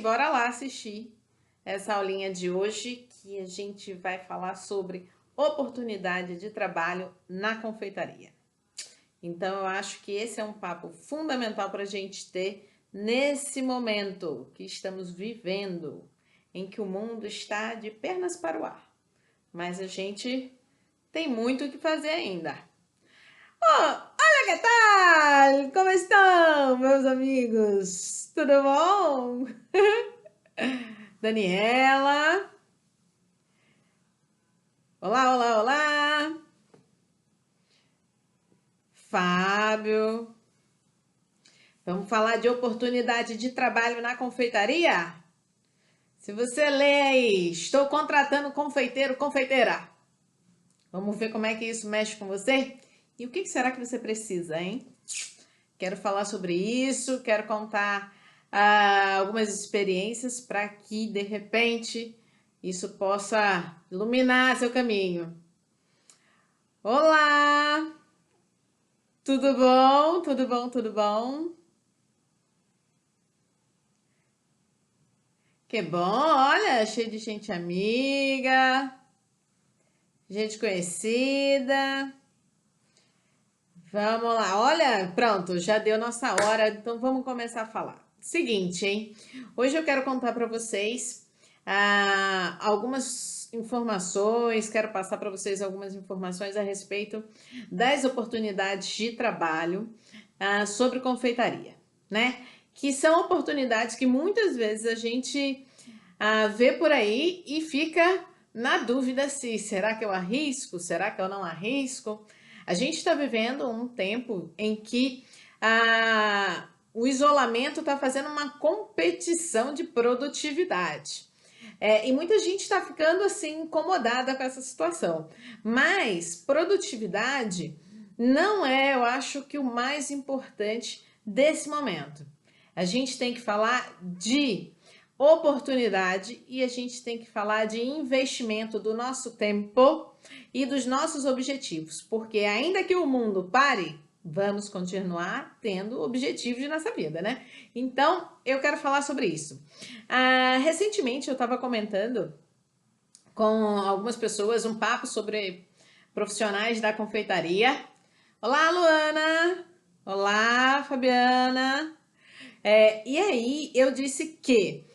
bora lá assistir essa aulinha de hoje que a gente vai falar sobre oportunidade de trabalho na confeitaria. Então eu acho que esse é um papo fundamental para a gente ter nesse momento que estamos vivendo, em que o mundo está de pernas para o ar, mas a gente tem muito o que fazer ainda. Olha que tal! Como estão, meus amigos? Tudo bom? Daniela. Olá, olá, olá. Fábio. Vamos falar de oportunidade de trabalho na confeitaria? Se você lê aí, estou contratando confeiteiro, confeiteira. Vamos ver como é que isso mexe com você? E o que será que você precisa, hein? Quero falar sobre isso, quero contar algumas experiências para que, de repente, isso possa iluminar seu caminho. Olá! Tudo bom? Tudo bom? Tudo bom? Que bom! Olha, cheio de gente amiga, gente conhecida. Vamos lá, olha, pronto, já deu nossa hora, então vamos começar a falar. Seguinte, hein? Hoje eu quero contar para vocês algumas informações, quero passar para vocês algumas informações a respeito das oportunidades de trabalho sobre confeitaria, né? Que são oportunidades que muitas vezes a gente vê por aí e fica na dúvida se será que eu arrisco, será que eu não arrisco? A gente está vivendo um tempo em que o isolamento está fazendo uma competição de produtividade. E muita gente está ficando assim incomodada com essa situação. Mas produtividade não é, eu acho que o mais importante desse momento. A gente tem que falar de oportunidade e a gente tem que falar de investimento do nosso tempo e dos nossos objetivos, porque ainda que o mundo pare, vamos continuar tendo objetivos nessa vida, né? Então, eu quero falar sobre isso. Recentemente, eu estava comentando com algumas pessoas um papo sobre profissionais da confeitaria. Olá, Luana! Olá, Fabiana! E aí, eu disse que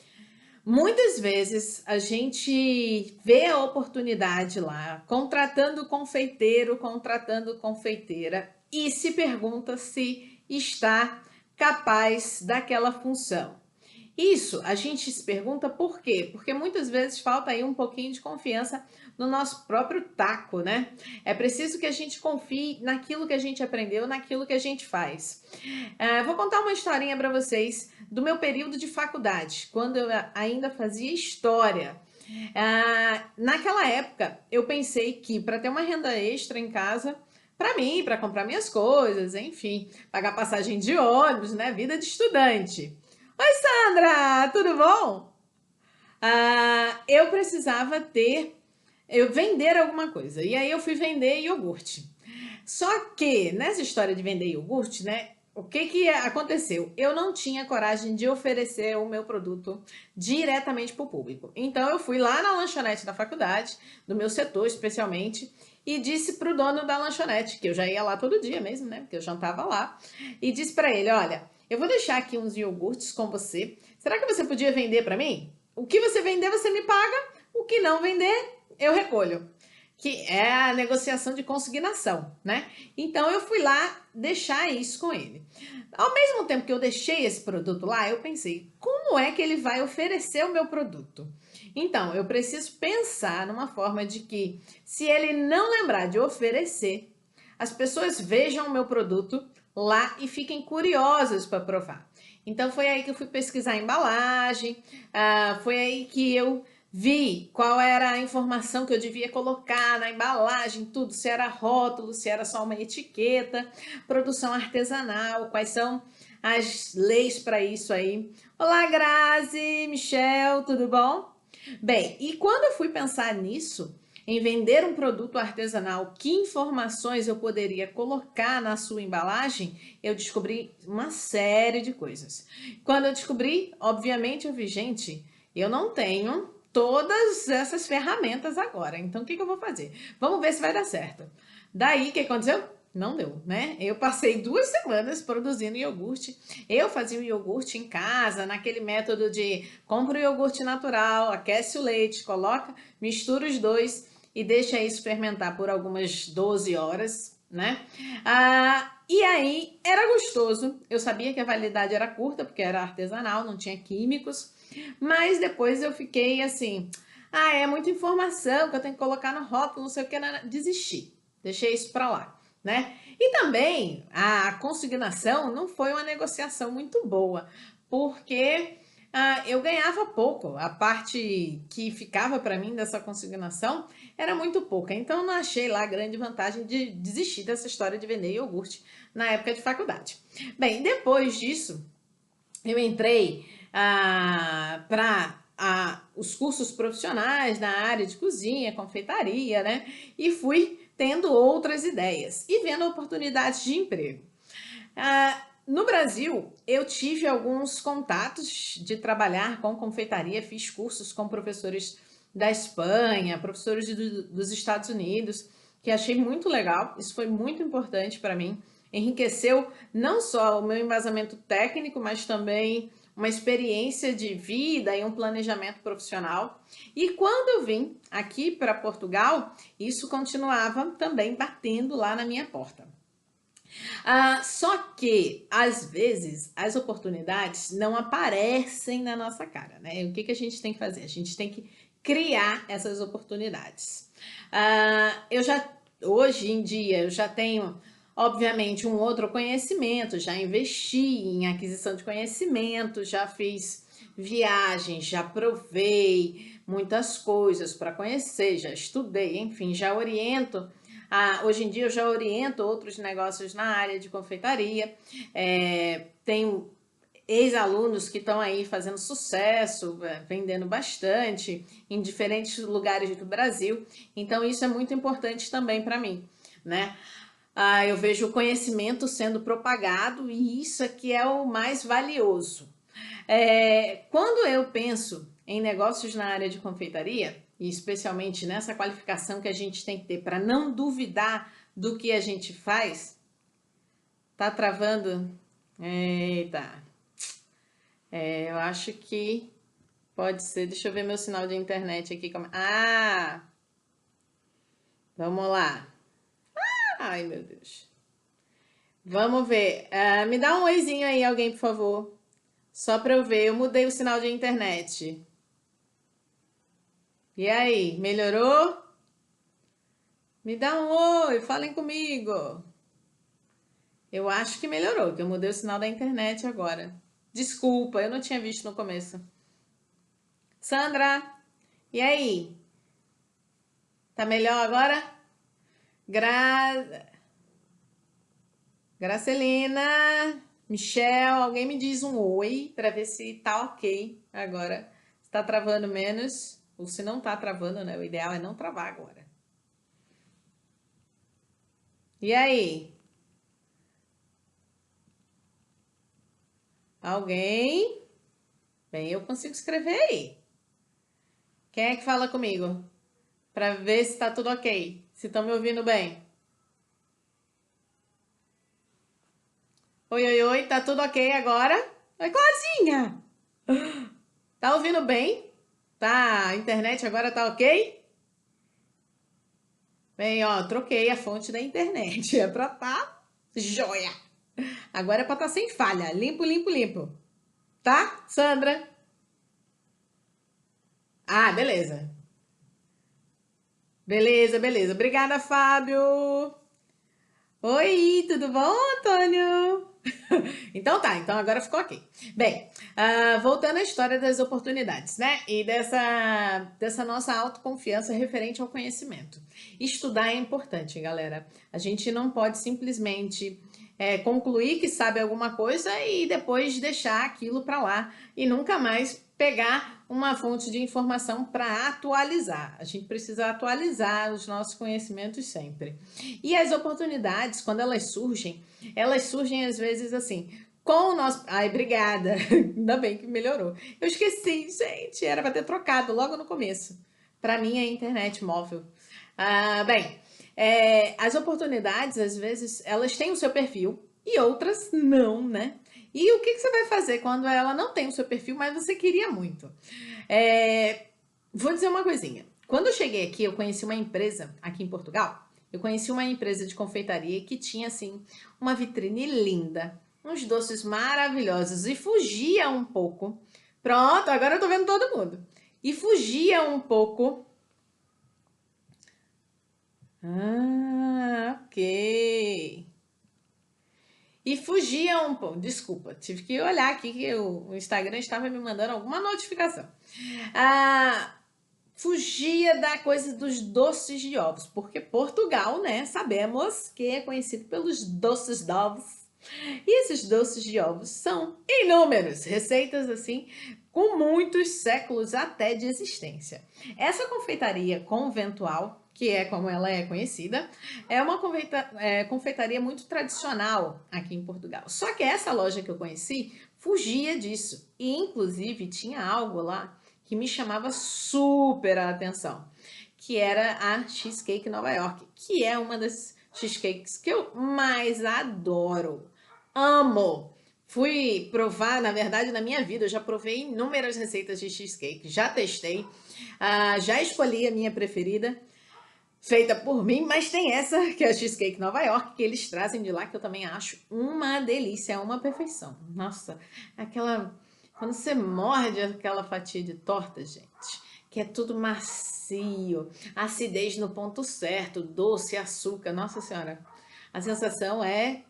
muitas vezes a gente vê a oportunidade lá, contratando confeiteiro, contratando confeiteira e se pergunta se está capaz daquela função. Isso a gente se pergunta por quê? Porque muitas vezes falta aí um pouquinho de confiança no nosso próprio taco, né? É preciso que a gente confie naquilo que a gente aprendeu, naquilo que a gente faz. Vou contar uma historinha para vocês do meu período de faculdade, quando eu ainda fazia história. Naquela época, eu pensei que para ter uma renda extra em casa, para mim, para comprar minhas coisas, enfim, pagar passagem de ônibus, né? Vida de estudante. Oi, Sandra, tudo bom? Eu precisava eu vender alguma coisa. E aí eu fui vender iogurte. Só que nessa história de vender iogurte, né? O que aconteceu? Eu não tinha coragem de oferecer o meu produto diretamente para o público. Então eu fui lá na lanchonete da faculdade, do meu setor especialmente, e disse para o dono da lanchonete, que eu já ia lá todo dia mesmo, né? Porque eu jantava lá, e disse para ele: olha, eu vou deixar aqui uns iogurtes com você. Será que você podia vender para mim? O que você vender, você me paga. O que não vender, eu recolho, que é a negociação de consignação, né? Então eu fui lá deixar isso com ele. Ao mesmo tempo que eu deixei esse produto lá, eu pensei, como é que ele vai oferecer o meu produto? Então, eu preciso pensar numa forma de que, se ele não lembrar de oferecer, as pessoas vejam o meu produto lá e fiquem curiosas para provar. Então, foi aí que eu fui pesquisar a embalagem, foi aí que eu vi qual era a informação que eu devia colocar na embalagem, tudo, se era rótulo, se era só uma etiqueta, produção artesanal, quais são as leis para isso aí. Olá, Grazi, Michel, tudo bom? Bem, e quando eu fui pensar nisso, em vender um produto artesanal, que informações eu poderia colocar na sua embalagem, eu descobri uma série de coisas. Quando eu descobri, obviamente eu vi, gente, eu não tenho todas essas ferramentas agora, então o que eu vou fazer? Vamos ver se vai dar certo. Daí, o que aconteceu? Não deu, né? Eu passei 2 semanas produzindo iogurte. Eu fazia o iogurte em casa, naquele método de compra o iogurte natural, aquece o leite, coloca, mistura os dois e deixa isso fermentar por algumas 12 horas, né? E aí era gostoso. Eu sabia que a validade era curta, porque era artesanal, não tinha químicos, mas depois eu fiquei assim, é muita informação que eu tenho que colocar no rótulo, não sei o que, desisti. Deixei isso para lá. Né? E também a consignação não foi uma negociação muito boa, porque eu ganhava pouco, a parte que ficava para mim dessa consignação era muito pouca, então não achei lá grande vantagem de desistir dessa história de vender iogurte na época de faculdade. Bem, depois disso, eu entrei para os cursos profissionais na área de cozinha, confeitaria, né? E fui tendo outras ideias e vendo oportunidades de emprego. No Brasil, eu tive alguns contatos de trabalhar com confeitaria, fiz cursos com professores da Espanha, professores dos Estados Unidos, que achei muito legal, isso foi muito importante para mim, enriqueceu não só o meu embasamento técnico, mas também uma experiência de vida e um planejamento profissional. E quando eu vim aqui para Portugal, isso continuava também batendo lá na minha porta. Só que, às vezes, as oportunidades não aparecem na nossa cara, né? E o que a gente tem que fazer? A gente tem que criar essas oportunidades. Hoje em dia, eu já tenho, obviamente, um outro conhecimento, já investi em aquisição de conhecimento, já fiz viagens, já provei muitas coisas para conhecer, já estudei, enfim, já oriento. Hoje em dia eu já oriento outros negócios na área de confeitaria, tenho ex-alunos que estão aí fazendo sucesso, vendendo bastante em diferentes lugares do Brasil, então isso é muito importante também para mim, né? Eu vejo o conhecimento sendo propagado e isso aqui é o mais valioso. Quando eu penso em negócios na área de confeitaria, e especialmente nessa qualificação que a gente tem que ter para não duvidar do que a gente faz, tá travando? Eita, eu acho que pode ser. Deixa eu ver meu sinal de internet aqui. Vamos lá. Ai, meu Deus. Vamos ver. Me dá um oizinho aí, alguém, por favor. Só para eu ver. Eu mudei o sinal de internet. E aí, melhorou? Me dá um oi, falem comigo. Eu acho que melhorou, que eu mudei o sinal da internet agora. Desculpa, eu não tinha visto no começo. Sandra, e aí? Tá melhor agora? Gracelina, Michelle, alguém me diz um oi para ver se tá ok agora. Se tá travando menos, ou se não tá travando, né? O ideal é não travar agora. E aí? Alguém? Bem, eu consigo escrever aí. Quem é que fala comigo? Para ver se tá tudo ok. Se estão me ouvindo bem. Oi, oi, oi, tá tudo ok agora? Oi, Claudinha! Tá ouvindo bem? Tá, a internet agora tá ok? Bem, ó, troquei a fonte da internet. É pra tá joia. Agora é pra tá sem falha. Limpo, limpo, limpo. Tá, Sandra? Beleza. Beleza, beleza. Obrigada, Fábio. Oi, tudo bom, Antônio? Então tá, então agora ficou aqui. Bem, voltando à história das oportunidades, né? E dessa nossa autoconfiança referente ao conhecimento. Estudar é importante, galera. A gente não pode simplesmente concluir que sabe alguma coisa e depois deixar aquilo para lá e nunca mais pegar uma fonte de informação para atualizar. A gente precisa atualizar os nossos conhecimentos sempre. E as oportunidades, quando elas surgem às vezes assim, com o nosso... Ai, obrigada! Ainda bem que melhorou. Eu esqueci, gente, era para ter trocado logo no começo. Para mim, a internet móvel. Bem, as oportunidades, às vezes, elas têm o seu perfil e outras não, né? E o que você vai fazer quando ela não tem o seu perfil, mas você queria muito? Vou dizer uma coisinha. Quando eu cheguei aqui, eu conheci uma empresa aqui em Portugal. Eu conheci uma empresa de confeitaria que tinha, assim, uma vitrine linda, uns doces maravilhosos e fugia um pouco. Pronto, agora eu tô vendo todo mundo. E fugia um pouco. Ok. E fugia um pouco. Desculpa, tive que olhar aqui que o Instagram estava me mandando alguma notificação. Fugia da coisa dos doces de ovos, porque Portugal, né, sabemos que é conhecido pelos doces de ovos. E esses doces de ovos são inúmeros, receitas assim, com muitos séculos até de existência. Essa confeitaria conventual, que é como ela é conhecida, é uma confeitaria muito tradicional aqui em Portugal. Só que essa loja que eu conheci fugia disso. E, inclusive, tinha algo lá que me chamava super a atenção, que era a Cheesecake Nova York, que é uma das cheesecakes que eu mais adoro. Amo! Fui provar, na verdade, na minha vida, eu já provei inúmeras receitas de cheesecake, já testei, já escolhi a minha preferida, feita por mim, mas tem essa, que é a Cheesecake Nova York, que eles trazem de lá, que eu também acho uma delícia, uma perfeição. Nossa, aquela... Quando você morde aquela fatia de torta, gente, que é tudo macio, acidez no ponto certo, doce, açúcar, nossa senhora, a sensação é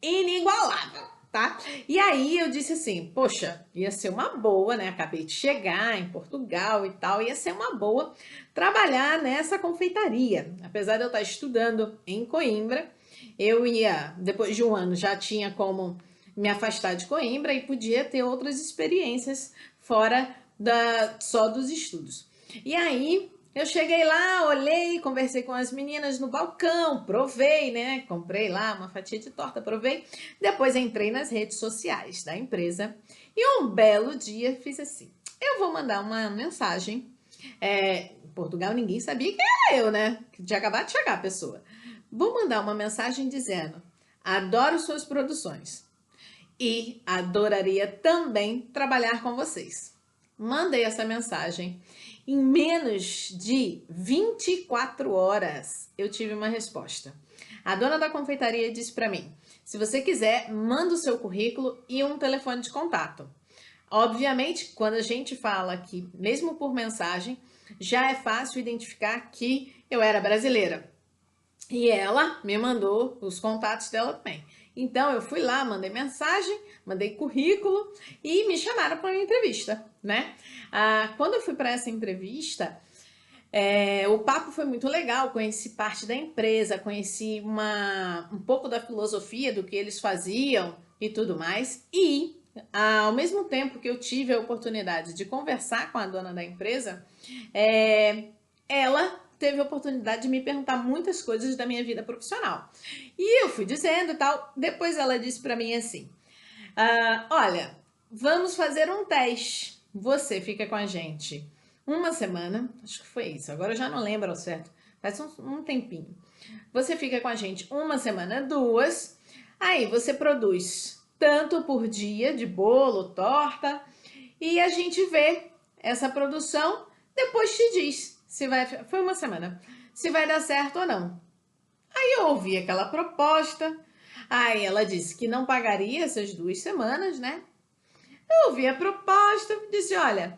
inigualável, tá? E aí eu disse assim, poxa, ia ser uma boa, né? Acabei de chegar em Portugal e tal, ia ser uma boa trabalhar nessa confeitaria. Apesar de eu estar estudando em Coimbra, eu ia, depois de um ano, já tinha como me afastar de Coimbra e podia ter outras experiências fora só dos estudos. E aí eu cheguei lá, olhei, conversei com as meninas no balcão, provei, né? Comprei lá uma fatia de torta, provei. Depois entrei nas redes sociais da empresa e um belo dia fiz assim: eu vou mandar uma mensagem. Em Portugal ninguém sabia quem era eu, né? Que tinha acabado de chegar a pessoa. Vou mandar uma mensagem dizendo: adoro suas produções e adoraria também trabalhar com vocês. Mandei essa mensagem. Em menos de 24 horas, eu tive uma resposta. A dona da confeitaria disse para mim: se você quiser, manda o seu currículo e um telefone de contato. Obviamente, quando a gente fala aqui, mesmo por mensagem, já é fácil identificar que eu era brasileira. E ela me mandou os contatos dela também. Então eu fui lá, mandei mensagem, mandei currículo e me chamaram para uma entrevista, né? Quando eu fui para essa entrevista, o papo foi muito legal, conheci parte da empresa, conheci um pouco da filosofia do que eles faziam e tudo mais. E ao mesmo tempo que eu tive a oportunidade de conversar com a dona da empresa, ela teve a oportunidade de me perguntar muitas coisas da minha vida profissional. E eu fui dizendo e tal. Depois ela disse para mim assim: olha, vamos fazer um teste. Você fica com a gente uma semana, acho que foi isso, agora eu já não lembro ao certo, faz um tempinho. Você fica com a gente uma semana, duas, aí você produz tanto por dia de bolo, torta, e a gente vê essa produção, depois te diz se vai, foi uma semana, se vai dar certo ou não. Aí eu ouvi aquela proposta, aí ela disse que não pagaria essas 2 semanas, né? Eu ouvi a proposta, disse, olha,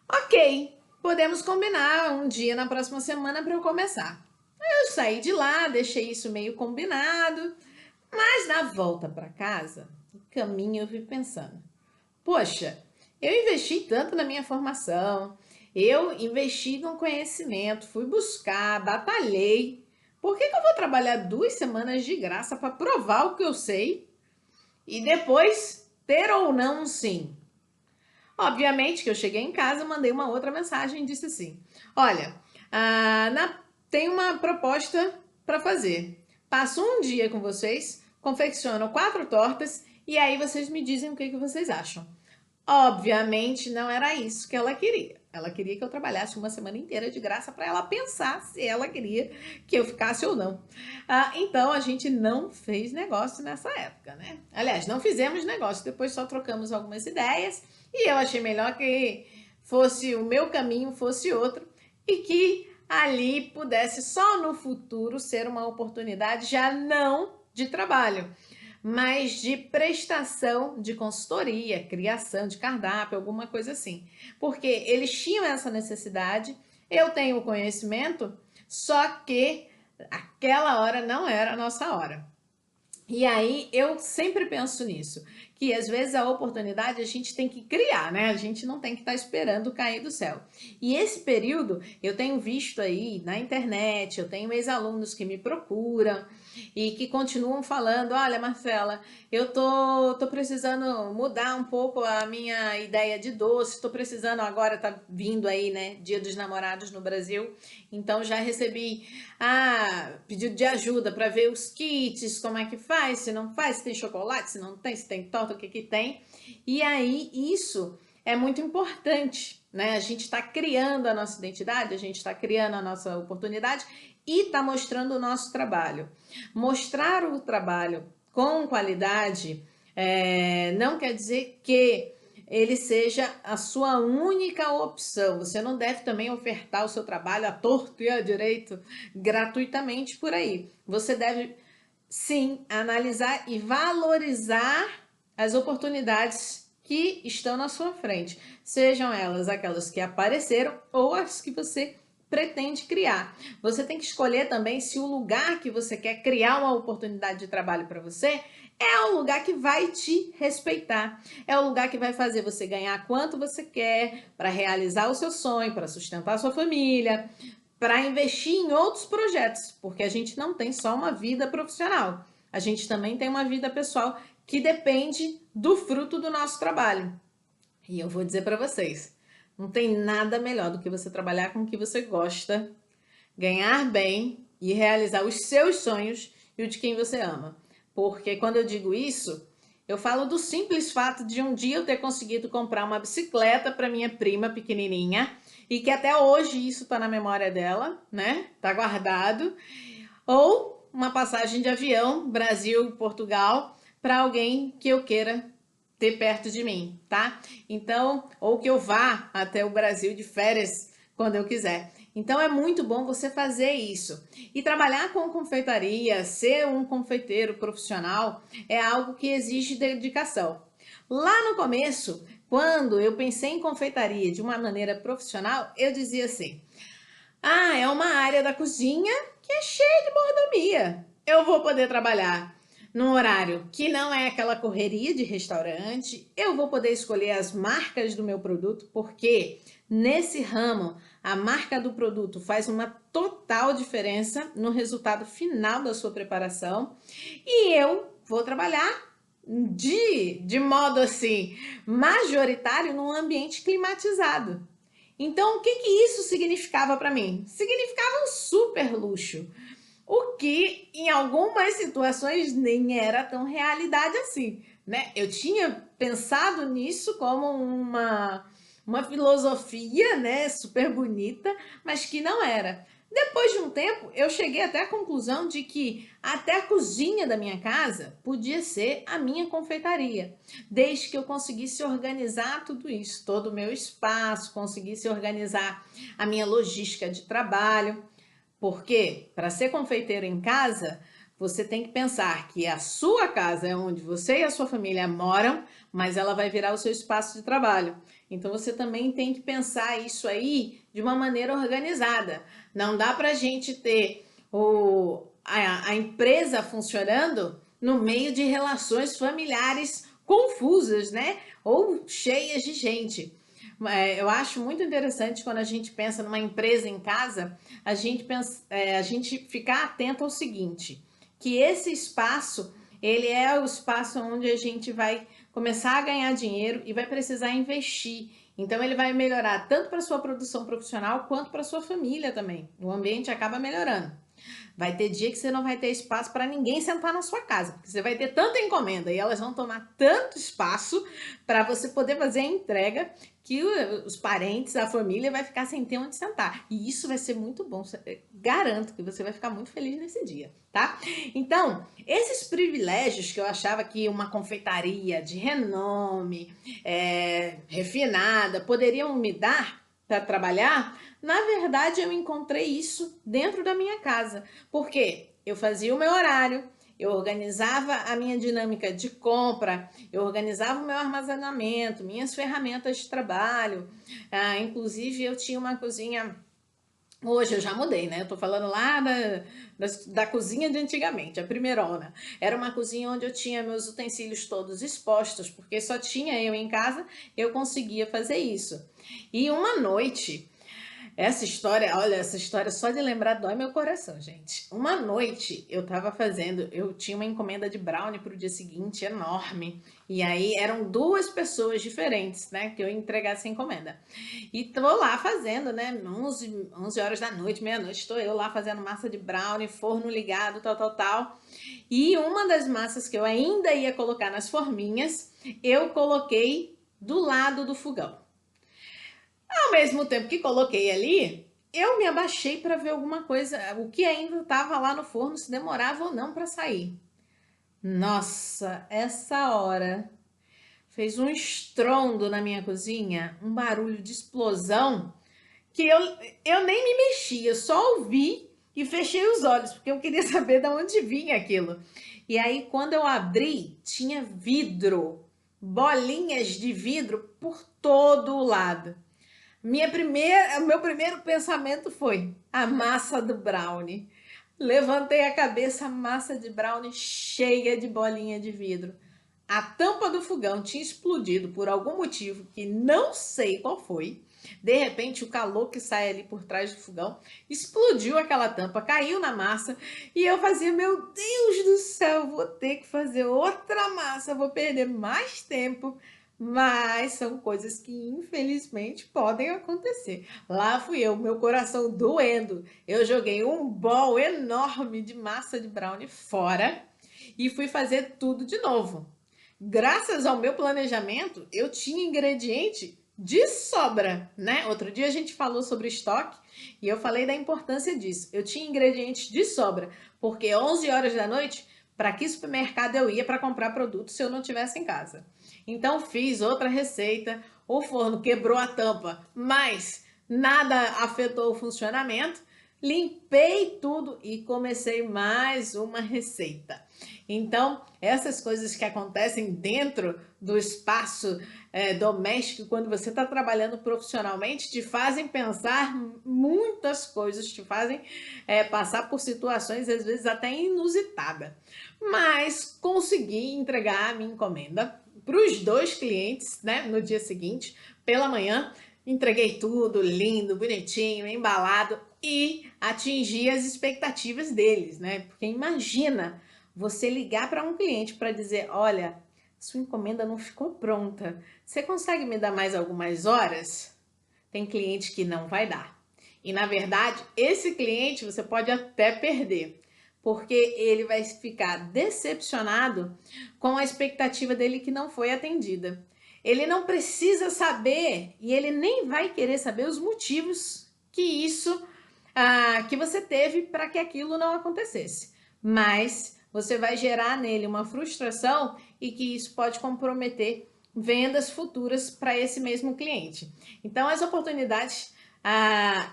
ok, podemos combinar um dia na próxima semana para eu começar. Eu saí de lá, deixei isso meio combinado, mas na volta para casa, no caminho eu fui pensando, poxa, eu investi tanto na minha formação, eu investi no conhecimento, fui buscar, batalhei. Por que eu vou trabalhar 2 semanas de graça para provar o que eu sei e depois ter ou não um sim? Obviamente que eu cheguei em casa, mandei uma outra mensagem e disse assim: olha, tem uma proposta para fazer. Passo um dia com vocês, confecciono 4 tortas e aí vocês me dizem o que vocês acham. Obviamente não era isso que ela queria. Ela queria que eu trabalhasse uma semana inteira de graça para ela pensar se ela queria que eu ficasse ou não. Então a gente não fez negócio nessa época, né? Aliás, não fizemos negócio, depois só trocamos algumas ideias e eu achei melhor que fosse o meu caminho, fosse outro e que ali pudesse só no futuro ser uma oportunidade já não de trabalho, mas de prestação de consultoria, criação de cardápio, alguma coisa assim. Porque eles tinham essa necessidade, eu tenho o conhecimento, só que aquela hora não era a nossa hora. E aí eu sempre penso nisso, que às vezes a oportunidade a gente tem que criar, né? A gente não tem que estar esperando cair do céu. E esse período eu tenho visto aí na internet, eu tenho ex-alunos que me procuram e que continuam falando: olha, Marcela, eu tô precisando mudar um pouco a minha ideia de doce, tô precisando agora, tá vindo aí, né, Dia dos Namorados no Brasil, então já recebi pedido de ajuda para ver os kits, como é que faz, se não faz, se tem chocolate, se não tem, se tem torta, o que que tem. E aí isso é muito importante, né? A gente está criando a nossa identidade, a gente está criando a nossa oportunidade e está mostrando o nosso trabalho. Mostrar o trabalho com qualidade não quer dizer que ele seja a sua única opção. Você não deve também ofertar o seu trabalho à torto e à direito gratuitamente por aí. Você deve, sim, analisar e valorizar as oportunidades que estão na sua frente, sejam elas aquelas que apareceram ou as que você pretende criar. Você tem que escolher também se o lugar que você quer criar uma oportunidade de trabalho para você é o lugar que vai te respeitar, é o lugar que vai fazer você ganhar quanto você quer para realizar o seu sonho, para sustentar a sua família, para investir em outros projetos, porque a gente não tem só uma vida profissional, a gente também tem uma vida pessoal que depende do fruto do nosso trabalho. E eu vou dizer para vocês, não tem nada melhor do que você trabalhar com o que você gosta, ganhar bem e realizar os seus sonhos e o de quem você ama. Porque quando eu digo isso, eu falo do simples fato de um dia eu ter conseguido comprar uma bicicleta para minha prima pequenininha e que até hoje isso está na memória dela, né? Tá guardado. Ou uma passagem de avião Brasil-Portugal para alguém que eu queira ter perto de mim, tá? Então, ou que eu vá até o Brasil de férias quando eu quiser. Então é muito bom você fazer isso. E trabalhar com confeitaria, ser um confeiteiro profissional, é algo que exige dedicação. Lá no começo, quando eu pensei em confeitaria de uma maneira profissional, eu dizia assim: é uma área da cozinha que é cheia de mordomia. Eu vou poder trabalhar num horário que não é aquela correria de restaurante. Eu vou poder escolher as marcas do meu produto, porque nesse ramo a marca do produto faz uma total diferença no resultado final da sua preparação. E eu vou trabalhar de modo assim majoritário num ambiente climatizado. Então, o que isso significava para mim? Significava um super luxo, o que em algumas situações nem era tão realidade assim, né? Eu tinha pensado nisso como uma filosofia, né, super bonita, mas que não era. Depois de um tempo, eu cheguei até a conclusão de que até a cozinha da minha casa podia ser a minha confeitaria, desde que eu conseguisse organizar tudo isso, todo o meu espaço, conseguisse organizar a minha logística de trabalho. Porque para ser confeiteiro em casa, você tem que pensar que a sua casa é onde você e a sua família moram, mas ela vai virar o seu espaço de trabalho. Então você também tem que pensar isso aí de uma maneira organizada. Não dá para a gente ter a empresa funcionando no meio de relações familiares confusas, né? Ou cheias de gente. Eu acho muito interessante quando a gente pensa numa empresa em casa, a gente ficar atento ao seguinte, que esse espaço, ele é o espaço onde a gente vai começar a ganhar dinheiro e vai precisar investir. Então ele vai melhorar tanto para sua produção profissional quanto para sua família também. O ambiente acaba melhorando. Vai ter dia que você não vai ter espaço para ninguém sentar na sua casa, porque você vai ter tanta encomenda e elas vão tomar tanto espaço para você poder fazer a entrega que os parentes, a família vai ficar sem ter onde sentar. E isso vai ser muito bom. Garanto que você vai ficar muito feliz nesse dia, tá? Então, esses privilégios que eu achava que uma confeitaria de renome, refinada, poderiam me dar para trabalhar, na verdade eu encontrei isso dentro da minha casa, porque eu fazia o meu horário, eu organizava a minha dinâmica de compra, eu organizava o meu armazenamento, minhas ferramentas de trabalho, inclusive eu tinha uma cozinha. Hoje eu já mudei, né? Eu tô falando lá da cozinha de antigamente, a primeirona. Era uma cozinha onde eu tinha meus utensílios todos expostos, porque só tinha eu em casa, eu conseguia fazer isso. E uma noite, essa história, olha, essa história só de lembrar dói meu coração, gente. Uma noite eu tinha uma encomenda de brownie para o dia seguinte, enorme. E aí eram duas pessoas diferentes, né, que eu ia entregar essa encomenda. E tô lá fazendo, né, 11 horas da noite, meia-noite, estou eu lá fazendo massa de brownie, forno ligado, tal, tal, tal. E uma das massas que eu ainda ia colocar nas forminhas, eu coloquei do lado do fogão. Ao mesmo tempo que coloquei ali, eu me abaixei para ver alguma coisa, o que ainda estava lá no forno, se demorava ou não para sair. Nossa, essa hora fez um estrondo na minha cozinha, um barulho de explosão, que eu nem me mexi, eu só ouvi e fechei os olhos, porque eu queria saber de onde vinha aquilo. E aí, quando eu abri, tinha vidro, bolinhas de vidro por todo o lado. O meu primeiro pensamento foi a massa do brownie. Levantei a cabeça, a massa de brownie cheia de bolinha de vidro. A tampa do fogão tinha explodido por algum motivo que não sei qual foi. De repente, o calor que sai ali por trás do fogão explodiu aquela tampa, caiu na massa e eu fazia, meu Deus do céu, vou ter que fazer outra massa, vou perder mais tempo. Mas são coisas que infelizmente podem acontecer. Lá fui eu, meu coração doendo. Eu joguei um bol enorme de massa de brownie fora e fui fazer tudo de novo. Graças ao meu planejamento, eu tinha ingrediente de sobra, né? Outro dia a gente falou sobre estoque e eu falei da importância disso. Eu tinha ingredientes de sobra, porque 11 horas da noite, para que supermercado eu ia para comprar produto se eu não tivesse em casa? Então fiz outra receita, o forno quebrou a tampa, mas nada afetou o funcionamento. Limpei tudo e comecei mais uma receita. Então, essas coisas que acontecem dentro do espaço doméstico, quando você está trabalhando profissionalmente, te fazem pensar muitas coisas, te fazem passar por situações, às vezes até inusitadas. Mas consegui entregar a minha encomenda para os dois clientes, né, no dia seguinte, pela manhã. Entreguei tudo lindo, bonitinho, embalado e atingi as expectativas deles, né? Porque imagina você ligar para um cliente para dizer, olha, sua encomenda não ficou pronta, você consegue me dar mais algumas horas? Tem cliente que não vai dar. E na verdade, esse cliente você pode até perder, porque ele vai ficar decepcionado com a expectativa dele que não foi atendida. Ele não precisa saber e ele nem vai querer saber os motivos que você teve para que aquilo não acontecesse. Mas você vai gerar nele uma frustração e que isso pode comprometer vendas futuras para esse mesmo cliente. Então, as oportunidades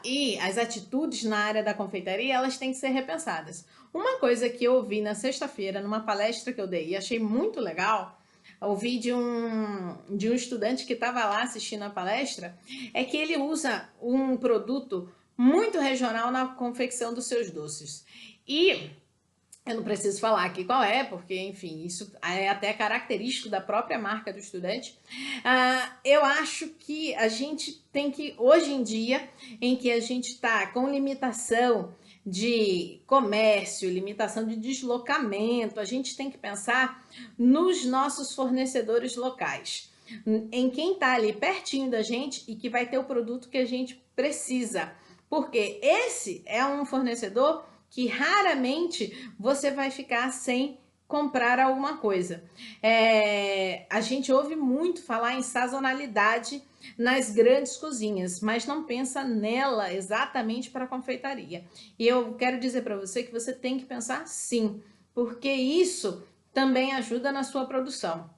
e as atitudes na área da confeitaria, elas têm que ser repensadas. Uma coisa que eu ouvi na sexta-feira, numa palestra que eu dei e achei muito legal, ouvi de um estudante que estava lá assistindo a palestra, é que ele usa um produto muito regional na confecção dos seus doces. E eu não preciso falar aqui qual é, porque, enfim, isso é até característico da própria marca do estudante. Eu acho que a gente tem que, hoje em dia, em que a gente está com limitação de comércio, limitação de deslocamento, a gente tem que pensar nos nossos fornecedores locais, em quem está ali pertinho da gente e que vai ter o produto que a gente precisa, porque esse é um fornecedor que raramente você vai ficar sem comprar alguma coisa. A gente ouve muito falar em sazonalidade nas grandes cozinhas, mas não pensa nela exatamente para a confeitaria. E eu quero dizer para você que você tem que pensar sim, porque isso também ajuda na sua produção.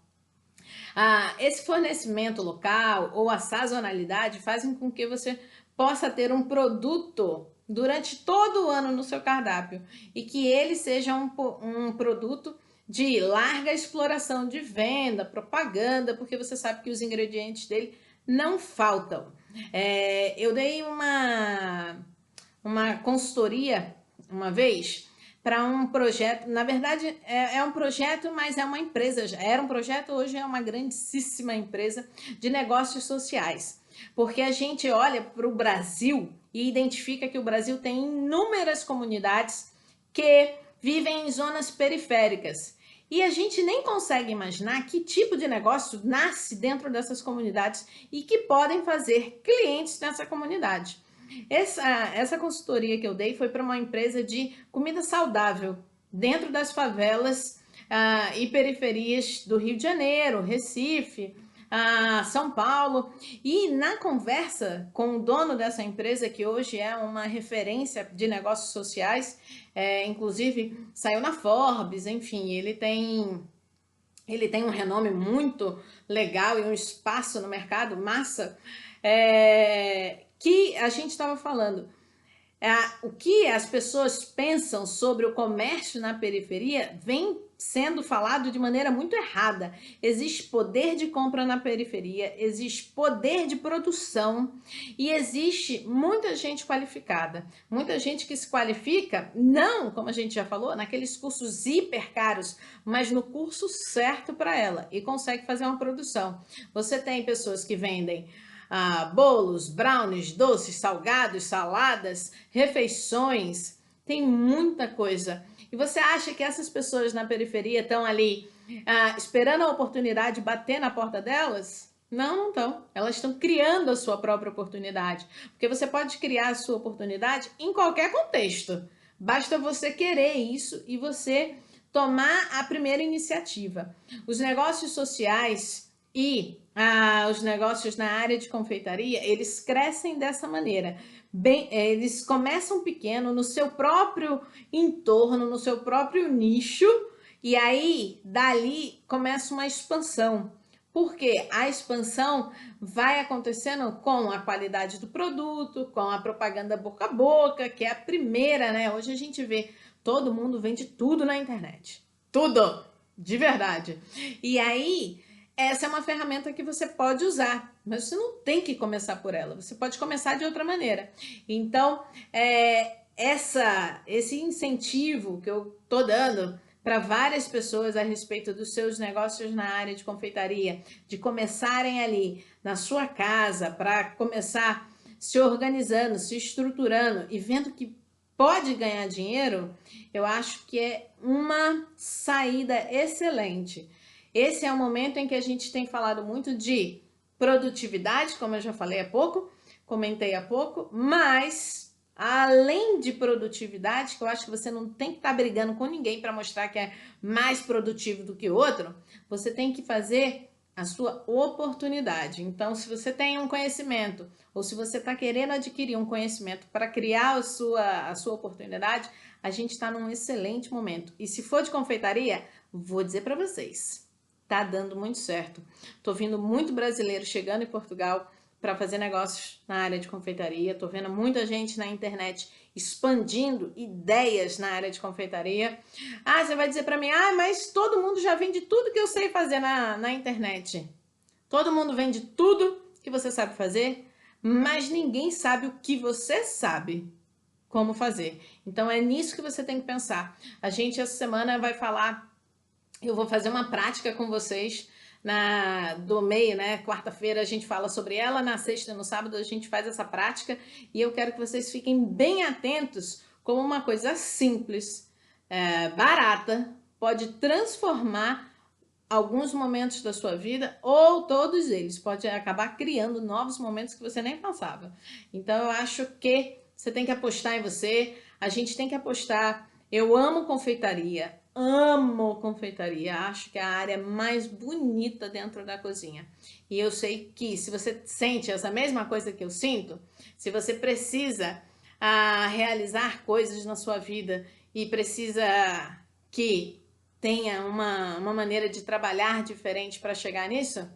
Esse fornecimento local ou a sazonalidade fazem com que você possa ter um produto durante todo o ano no seu cardápio e que ele seja um produto de larga exploração de venda, propaganda, porque você sabe que os ingredientes dele não faltam. Eu dei uma consultoria uma vez para um projeto, na verdade é um projeto, mas é uma empresa, era um projeto, hoje é uma grandíssima empresa de negócios sociais, porque a gente olha para o Brasil e identifica que o Brasil tem inúmeras comunidades que vivem em zonas periféricas, e a gente nem consegue imaginar que tipo de negócio nasce dentro dessas comunidades e que podem fazer clientes nessa comunidade. Essa consultoria que eu dei foi para uma empresa de comida saudável dentro das favelas e periferias do Rio de Janeiro, Recife, São Paulo. E na conversa com o dono dessa empresa, que hoje é uma referência de negócios sociais, inclusive saiu na Forbes, enfim, ele tem um renome muito legal e um espaço no mercado, massa, que a gente estava falando. O que as pessoas pensam sobre o comércio na periferia vem sendo falado de maneira muito errada. Existe poder de compra na periferia, existe poder de produção e existe muita gente qualificada. Muita gente que se qualifica, não, como a gente já falou, naqueles cursos hiper caros, mas no curso certo para ela e consegue fazer uma produção. Você tem pessoas que vendem bolos, brownies, doces, salgados, saladas, refeições, tem muita coisa. E você acha que essas pessoas na periferia estão ali esperando a oportunidade bater na porta delas? Não, não estão. Elas estão criando a sua própria oportunidade. Porque você pode criar a sua oportunidade em qualquer contexto. Basta você querer isso e você tomar a primeira iniciativa. Os negócios sociais e os negócios na área de confeitaria, eles crescem dessa maneira. Eles começam pequeno, no seu próprio entorno, no seu próprio nicho, e aí, dali, começa uma expansão. Porque a expansão vai acontecendo com a qualidade do produto, com a propaganda boca a boca, que é a primeira, né? Hoje a gente vê, todo mundo vende tudo na internet. Tudo! De verdade. E aí, essa é uma ferramenta que você pode usar, mas você não tem que começar por ela, você pode começar de outra maneira. Então, esse incentivo que eu tô dando para várias pessoas a respeito dos seus negócios na área de confeitaria, de começarem ali na sua casa, para começar se organizando, se estruturando e vendo que pode ganhar dinheiro, eu acho que é uma saída excelente. Esse é o momento em que a gente tem falado muito de produtividade, como eu já falei há pouco, comentei há pouco, mas além de produtividade, que eu acho que você não tem que estar brigando com ninguém para mostrar que é mais produtivo do que o outro, você tem que fazer a sua oportunidade. Então, se você tem um conhecimento ou se você está querendo adquirir um conhecimento para criar a sua oportunidade, a gente está num excelente momento. E se for de confeitaria, vou dizer para vocês, tá dando muito certo. Tô vendo muito brasileiro chegando em Portugal para fazer negócios na área de confeitaria. Tô vendo muita gente na internet expandindo ideias na área de confeitaria. Você vai dizer para mim, mas todo mundo já vende tudo que eu sei fazer na internet. Todo mundo vende tudo que você sabe fazer, mas ninguém sabe o que você sabe como fazer. Então é nisso que você tem que pensar. A gente essa semana vai falar, eu vou fazer uma prática com vocês do meio, né? Quarta-feira a gente fala sobre ela, na sexta e no sábado a gente faz essa prática e eu quero que vocês fiquem bem atentos como uma coisa simples, barata, pode transformar alguns momentos da sua vida ou todos eles, pode acabar criando novos momentos que você nem pensava. Então eu acho que você tem que apostar em você, a gente tem que apostar. Eu amo confeitaria, acho que é a área mais bonita dentro da cozinha. E eu sei que se você sente essa mesma coisa que eu sinto, se você precisa realizar coisas na sua vida e precisa que tenha uma maneira de trabalhar diferente para chegar nisso,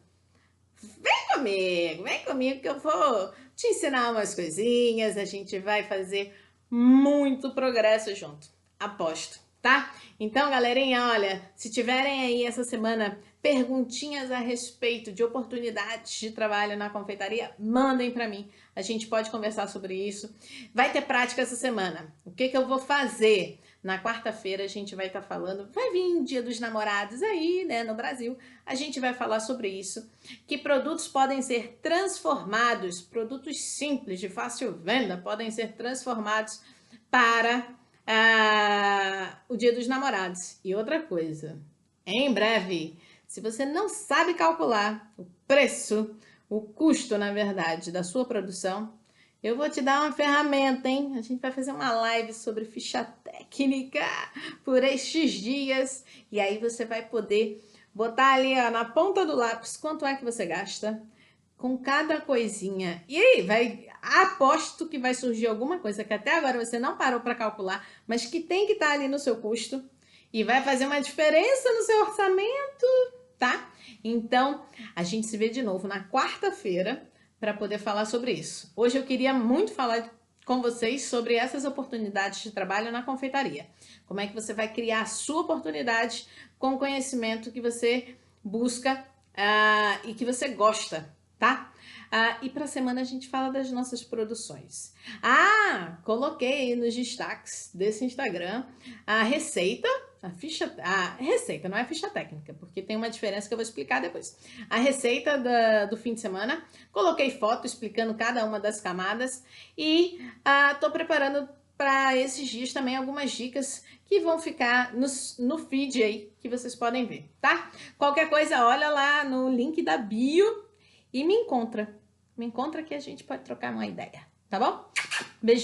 vem comigo que eu vou te ensinar umas coisinhas, a gente vai fazer muito progresso junto, aposto, tá? Então, galerinha, olha, se tiverem aí essa semana perguntinhas a respeito de oportunidades de trabalho na confeitaria, mandem para mim, a gente pode conversar sobre isso. Vai ter prática essa semana, o que eu vou fazer? Na quarta-feira a gente vai estar falando, vai vir o Dia dos Namorados aí, né, no Brasil, a gente vai falar sobre isso, que produtos podem ser transformados, produtos simples, de fácil venda, podem ser transformados para o Dia dos Namorados. E outra coisa, em breve, se você não sabe calcular o preço, o custo, na verdade, da sua produção, eu vou te dar uma ferramenta, hein? A gente vai fazer uma live sobre ficha técnica por estes dias. E aí você vai poder botar ali ó, na ponta do lápis quanto é que você gasta com cada coisinha. E aí, aposto que vai surgir alguma coisa que até agora você não parou para calcular, mas que tem que estar ali no seu custo e vai fazer uma diferença no seu orçamento, tá? Então, a gente se vê de novo na quarta-feira para poder falar sobre isso. Hoje eu queria muito falar com vocês sobre essas oportunidades de trabalho na confeitaria. Como é que você vai criar a sua oportunidade com o conhecimento que você busca e que você gosta, tá? E para a semana a gente fala das nossas produções. Coloquei nos destaques desse Instagram a receita, a receita, não é a ficha técnica, porque tem uma diferença que eu vou explicar depois. A receita do fim de semana, coloquei foto explicando cada uma das camadas e tô preparando para esses dias também algumas dicas que vão ficar no feed aí, que vocês podem ver, tá? Qualquer coisa, olha lá no link da bio e me encontra. Me encontra que a gente pode trocar uma ideia, tá bom? Beijo.